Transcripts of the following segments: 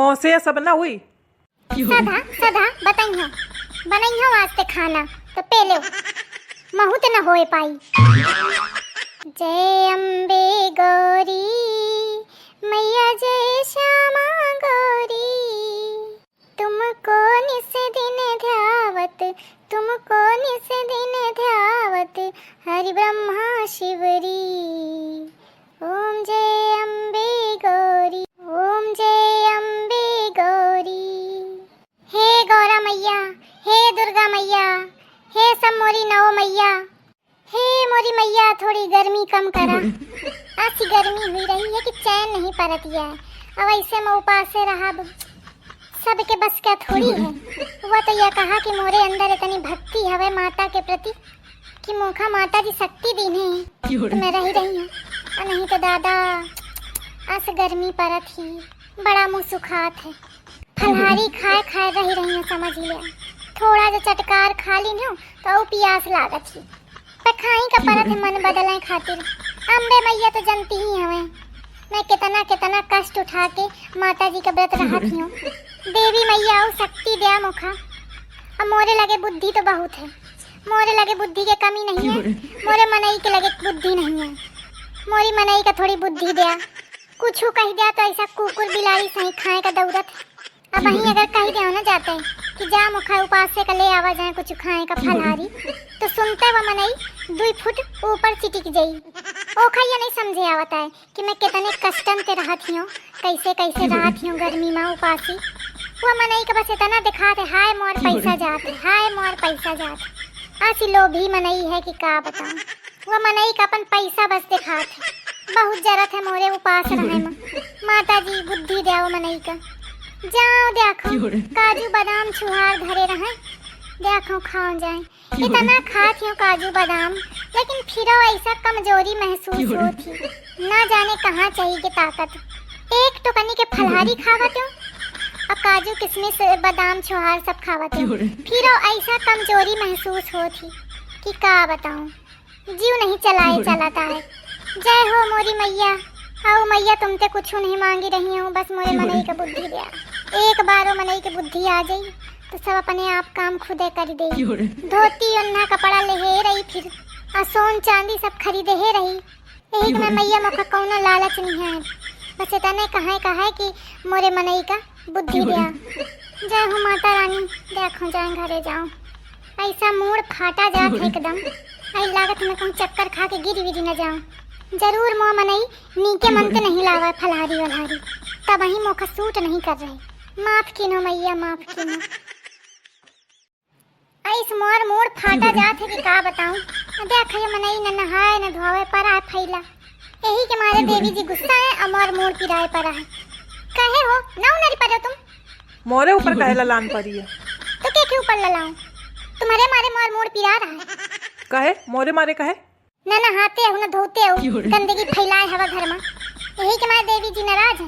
मौसे सब ना हुई सदा सदा बताइयो बनाइयो वास्ते खाना तो पे लो महू तो न होए पाई। जय अम्बे गौरी मैया जय श्यामा गौरी, तुमको निस दिन ध्यावत, तुमको निस दिन ध्यावत हरि ब्रह्मा शिवरी। ओम जय अम्बे गौरी, ओम जय अम्बे गौरी। हे गौरा मैया, हे दुर्गा मैया, हे सब मोरी नौ मैया, हे मोरी मैया थोड़ी गर्मी कम करा। ऐसी गर्मी हुई रही है कि चैन नहीं परतिया है। अब ऐसे में उपास से रहा सबके बस क्या थोड़ी है। वह तो यह कहा कि मोरे अंदर इतनी भक्ति हवे माता के प्रति कि मोखा माता जी शक्ति दीने तो मैं रही हूँ, और नहीं तो दादा अस गर्मी परत ही बड़ा मुँह सुखात है। फलहारी खाए खाए रही हूँ, समझ लिया। थोड़ा जो चटकार खा ली हूँ तो प्यास लागत ही पर खाई का परत है मन बदलाए खातिर। अम्बे मैया तो जनती ही हमें मैं कितना कितना कष्ट उठा के माता जी का व्रत रहा हूँ। देवी मैया आओ शक्ति दया मुखा। अब मोरे लगे बुद्धि तो बहुत है, मोरे लगे बुद्धि के कमी नहीं है, मोरे मनई के लगे बुद्धि नहीं है। मोरी मनई का थोड़ी बुद्धि दया, कुछ कह दिया तो ऐसा कुकुर बिलाड़ी सही खाए का दौड़त। अब वहीं अगर कह दिया ना जाते कि जा मुखा उपास से का ले आवा जाए कुछ खाए का फलहारी, तो सुनते वह मनई 2 फुट ऊपर चिटिक जाई। ओखा ये नहीं समझे आवता है कि मैं कितने कष्टन ते रहती हूँ, कैसे कैसे रहती हूँ गर्मी में उपासी। वह मनई का बस इतना दिखाते हाय मोर पैसा जाते, हाय मोर पैसा जाते। ऐसी लोभी मनई है कि का बताऊँ। वह मनई का अपन पैसा बस दिखाते। बहुत जरूरत है मोरे उपास रहे में। माता जी बुद्धि दो मनई का। जाओ देखो काजू बादाम छुहार धरे रहे, देखो खाओ जाए। इतना खाती हूँ काजू बादाम, लेकिन फिर ऐसा कमजोरी महसूस होती, ना जाने कहाँ चाहिए ताकत। एक टुकनी के फलहारी खावत हूँ और काजू किशमिश बादाम छुहार सब खावत हूँ, फिर ऐसा कमजोरी महसूस होती कि का बताऊँ, जीव नहीं चलाए चलाता है। जय हो मोरी मैया, आओ मैया तुमसे कुछ नहीं मांगी रही हूँ, बस मोरे मनई का बुद्धि दिया। एक बार मनई की बुद्धि आ जाई तो सब अपने आप काम खुदे कर दे। धोती अन्ना कपड़ा ले रही, फिर सोन चांदी सब खरीदे है रही। यही में मैया मुखा कौनो लालच नहीं है, बस इतने कहा कि मोरे मनई का बुद्धि दिया। जय हो माता रानी, देखो जाए घरे जाओ। ऐसा मूड फाटा जात है एकदम, ऐ लागत में कहूँ चक्कर खा के गिरी विरी न जाऊँ। जरूर मोह मनई नीके मन के नहीं लावा फलहारी वलहारी, तब वही मोखा सूट नहीं कर रहे। माफ कीनो मैया, माफ कीनो। ऐस मोर मूड फाटा जात है कि का बताऊं। देख ये मनई न नहाए न धोवे परा है फैला, यही के मारे देवी जी गुस्सा है और मोर मूड पिराए परा है। कहे हो ना नरी पड़ो तुम मोरे ऊपर कहे ललान परी है तो के ऊपर ललाऊं? तुम्हारे मारे मोर मूड पिरा रहा है। कहे मोरे मारे कहे न नहाते हो न धोते हो, गंदगी फैलाए हवा घर में, यही के मारे देवी जी नाराज है।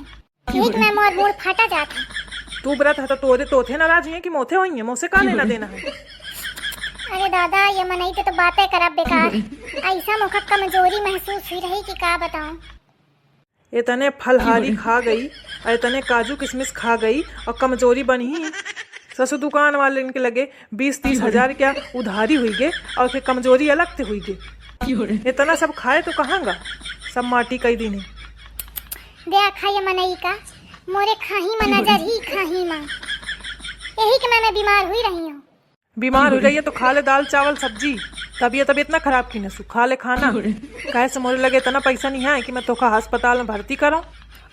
यही के मैं मोर मूड फाटा जाता है। तू व्रत है तो तोरे तोथे नाराज है कि मोथे होई है, मोसे का लेना देना है। अरे दादा ये मनई तो बातें करब बेकार। ऐसा मुखा कमजोरी महसूस हुई रही कि का बताऊं। इतने फलहारी खा गई और इतने काजू किशमिश खा गई और कमजोरी बनी ही। ससुर दुकान वाले इनके लगे 20-30 हजार क्या उधारी हुई गे और फिर कमजोरी अलग से हुई गे। इतना सब खाए तो कहाँगा, सब माटी कई दिन। देखा ये मनई का मोरे खाही में नजर ही खाही माँ, यही कि मैं बीमार हुई रही हूँ। बीमार हो रही है तो खा ले दाल चावल सब्जी, तबीयत इतना खराब की न सु खा ले खाना। कहे से मोरे लगे इतना पैसा नहीं है कि मैं तोका अस्पताल में भर्ती कराऊं,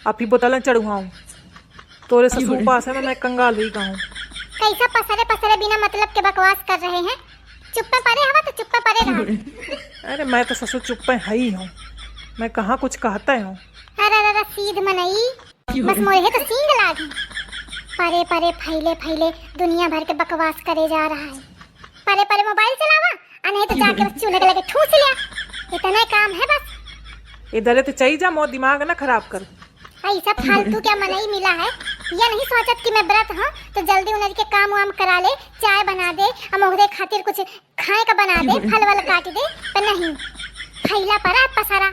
अपनी बोतलें चढ़वाऊं। तोरे ससुर पास है मैं कंगाल हुई गाऊं। कैसा पसरे पसरे बिना मतलब के बकवास कर रहे हैं। चुप्पे परे हवा तो चुप्पे परे रहा। अरे मैं तो ससुर चुप्पे है ही हूँ, मैं कहाँ कुछ कहता हूँ। अरे सीध मनई, बस मोरे तो सींग लागी। परे परे फैले फैले दुनिया भर के बकवास करे जा रहा है। परे परे मोबाइल चलावा और नहीं तो जाके बस चूल्हे के लगे ठूस लिया। इतना काम है बस। इधर तो चाहिए जा, मोर दिमाग ना खराब कर। ऐसा फालतू क्या मनई मिला है, या नहीं सोचत कि मैं व्रत हूँ तो जल्दी उनर के काम वाम करा ले, चाय बना दे और मोहरे खातिर कुछ खाए का बना दे, फल वल काट दे। पर नहीं, फैला परा पसारा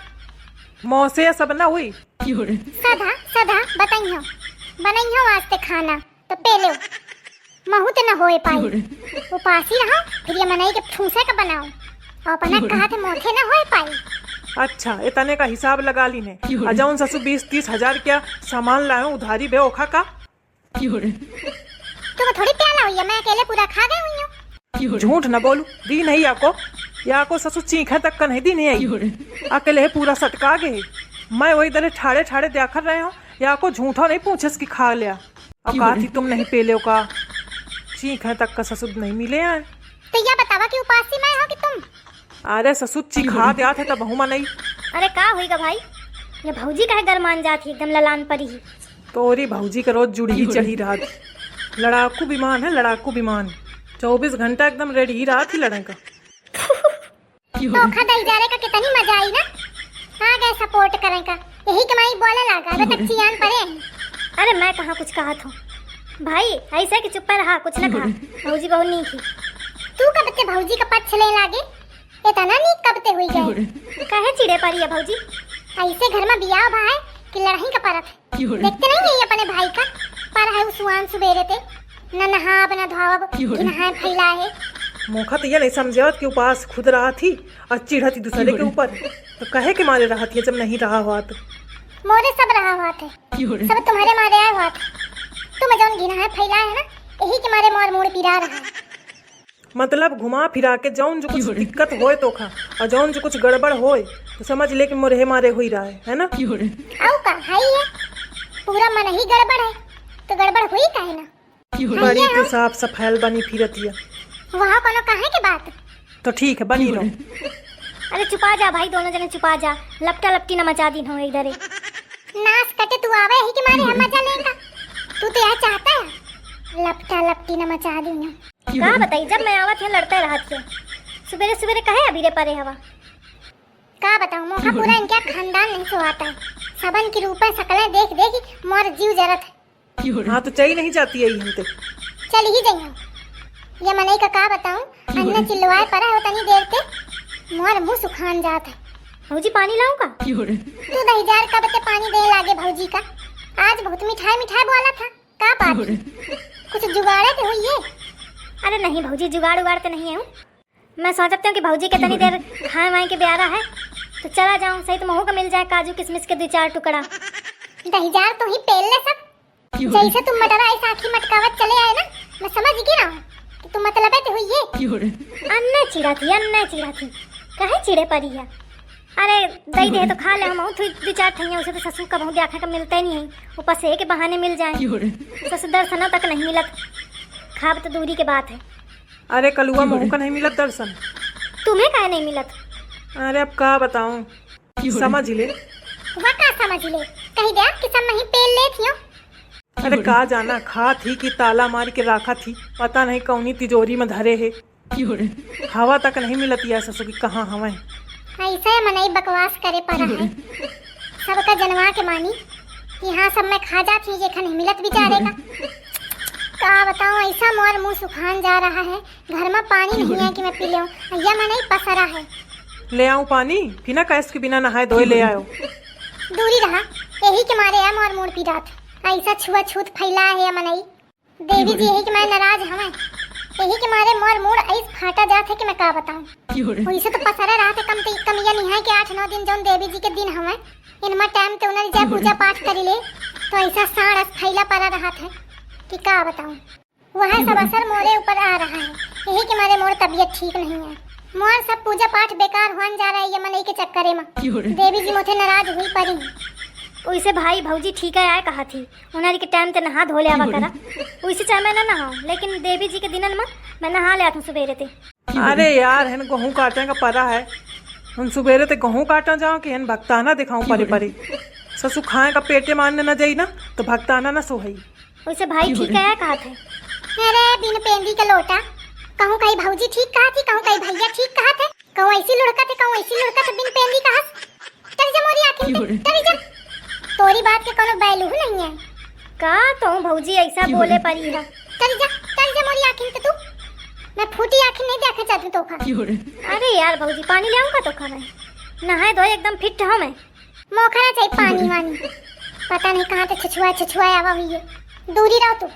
मौसे सब ना हुई। सदा सदा बताइयो बनाई हो वास्ते खाना तो पे लो महू तो न होए पाई वो पास ही रहो फिर ये मनाई के ठूसे का बनाओ और अपना कहा थे मोथे न होए पाई। अच्छा इतने का हिसाब लगा ली ने अजाउन ससु 20-30 हजार क्या सामान लाए उधारी बे ओखा का तुम थोड़ी प्याला हुई है मैं अकेले पूरा खा गई हुई हूँ। झूठ न बोलू दी नहीं याको ससु चीखे तक का नहीं दी नहीं आई अकेले पूरा सटका गए मैं वही दरे ठाड़े ठाड़े देखकर रहे हो याको झूठा नहीं पूछे की खा लिया और कहा थी तुम नहीं पे लो का चीखे तक का ससुर नहीं मिले हैं तो यह बतावा कि उपासी मैं हो कि तुम। अरे ससुर चिखा दिया थे तब बहुमा नहीं। अरे का होईगा भाई ये भौजी का गरमान जाती एकदम ललान परी ही तोरी भौजी का रोज जुड़ी ही चढ़ी रहा थी लड़ाकू विमान है लड़ाकू विमान 24 घंटा एकदम रेडी ही रहा थी लड़ने का। धोखा दई जा रहे का कितनी मजा आई ना आ गए सपोर्ट करें का यही कमाई बोला लगा अबे तक चियान पड़े। अरे मैं कहाँ कुछ कहा था भाई ऐसा कि चुप रहा कुछ न कहा भौजी बहुत नहीं थी तू कब से भौजी का पक्ष ले लागे इतना नहीं कब ते हुई गए कहे चिड़े पड़ी है भौजी ऐसे घर में बियाह भाई कि लड़ाई का परत देखते नहीं है अपने भाई का पर है सुहान सुबेरे ते न नहाब न धोब नहाए फैला है मोखा तो ये नहीं समझा कि उपास खुद रहा थी और चिढ़ा थी दूसरे के ऊपर तो कहे के मारे रहा थी जब नहीं रहा हुआ तो मोरे सब रहा हुआ थे सब तुम्हारे मारे आया हुआ था तुम जौन घिना है फैला है ना यही के मारे मोर मोड़ पिरा रहा है मतलब घुमा फिरा के जौन जो कुछ दिक्कत होए तो खा और जौन जो कुछ गड़बड़ होए तो समझ ले कि मोरे मारे हो ही रहा है ना आओ का है ये पूरा मन ही गड़बड़ है तो गड़बड़ हुई काहे ना बड़ी तो साफ सफाई बनी फिरती है वहाँ कोनो कहे के बात तो ठीक है बनी रहो। अरे चुपा जा भाई दोनों जने चुपा जा लपटा लपटी न मचा दी हो इधर नाच कटे तू आवे ही के मारे हम मजा लेगा तू तो यह चाहता है लपटा लपटी न मचा दी ना का बताई जब मैं आवत है लड़ते रहा थे सुबेरे सुबेरे कहे अभी रे परे हवा का बताऊं मोका पूरा इनका खानदान नहीं सुहाता है सबन की रूप सकलें देख देख मोर जीव जरत है। हाँ तो चाहिए नहीं जाती है हम तो चल ही जाइयो ये मने का बताऊं अन्ने चिल्लवाए परा है उतनी देर ते मोर मुंह सुखान जात है। भौजी पानी लाऊं का तू दही जार कब ते पानी दे लागे भौजी का आज बहुत मिठाई मिठाई बोला था का बात कुछ जुगाड़े थे हुई है। अरे नहीं भौजी जुगाड़ उगाड़ तो नहीं है मैं सोचती हूँ कि भौजी के तनी देर खाए वाए के ब्यारा है तो चला जाऊँ सही तो महू का मिल जाए काजू किशमिश के 2-4 टुकड़ा दही जार तो ही पेल ले सब जैसे तुम मटरा ऐसा आखी मटकावत चले आए ना मैं समझ गई ना कि तुम मतलब है हुई है अन्ने चिड़ा थी कहे चिड़े पड़ी है। अरे दही दे तो खा ले हम 2-4 ठैया उसे तो ससुर का बहुत देखा का मिलता ही नहीं है ऊपर से के बहाने मिल जाए ससुर दर्शन तक नहीं मिलत खाब तो दूरी के बात है। अरे कलुआ महू का नहीं मिलत दर्शन तुम्हें काहे नहीं मिलत। अरे अब का बताऊं समझ ले वह का समझ ले कहीं दे कि सब नहीं पेल ले थियो। अरे का जाना खा थी कि ताला मार के रखा थी पता नहीं कौनी तिजोरी में धरे है हवा तक नहीं मिलती है ससुर की कहाँ हवा है ऐसे मनई बकवास करे पड़ा है सबका जनवा के मानी यहाँ सब मैं खा जाती हूँ जेखा नहीं मिलत बेचारे का बताऊँ ऐसा मोर मुंह सुखान जा रहा है घर में पानी नहीं है कि मैं पी लूँ यह मनई पसरा है ले आऊं पानी बिना कैस के बिना नहाए धोए ले आयो दूरी रहा यही के मारे है मोर मोड़ पी रात ऐसा छुआछूत फैला है मनई देवी जी यही के मैं नाराज हमें यही के मारे मोर मोड़ ऐस फाटा जात है कि मैं का बताऊं वैसे तो पसरा रहा था कम या नहीं है कि 8-9 दिन जौन देवी जी के दिन हमें इनमा टाइम तो उन्हें जब पूजा पाठ करी ले तो ऐसा साड़स फैला पड़ा रहा था कि का बताऊं वह सब असर मोरे ऊपर आ रहा है यही के मारे मोर तबीयत ठीक नहीं है मोर सब पूजा पाठ बेकार होन जा रहा है ये मनई के चक्करे में देवी जी मोथे नाराज हुई पड़ी वैसे भाई भौजी ठीक है आए कहा थी उन्हारी के टाइम ते नहा धो ले आवा करा वैसे चाहे मैं ना नहाऊं लेकिन देवी जी के दिनन में मैं नहा ले आता सुबेरे ते। अरे यार हन गेहूं काटने का परा है हम सुबेरे ते गेहूं काटा जाऊं कि हन भक्ताना दिखाऊं परे परे ससु खाए का पेटे मारने न जाई ना तो भक्ताना न सोहई वैसे भाई ठीक है कहा थे। अरे बिन पेंदी का लोटा कहूं कहीं भौजी ठीक कहा थी कहूं कहीं भैया ठीक कहा थे कहूं ऐसी लुढ़का थे कहूं ऐसी लुढ़का थे बिन पेंदी कहा चल जा मोरी आखिर चल जा तोरी बात के कोनो बैलू नहीं है का तो भौजी ऐसा बोले परी है चल जा मोरी आखिर के तू मैं फूटी आखिर नहीं देखा चाहती तो खा। अरे यार भौजी पानी ले आऊं का तो खा मैं नहाए धोए एकदम फिट हूं मैं मोखा ना चाहिए पानी वानी पता नहीं कहाँ से छुछुआ आवा हुई है। दूरी रहो तू।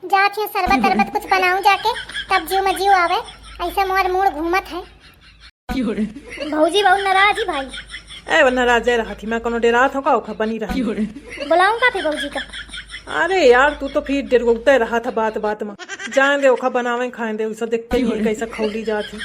जात है शरबत तरबत कुछ बनाऊं जाके, तब जीव में जीव आवे। ऐसे मोर मूड घूमत है। भौजी बहुत नाराज ही भाई। ए नाराज रहा थी मैं, कोनो डेरात होगा ओखा बनी रही। बुलाऊं का फिर भौजी का? अरे यार तू तो फिर डेरगुते रहा था बात बात में। जान दे ओखा बनावे खाए दे, उसे देखते ही कैसा खौली जाती।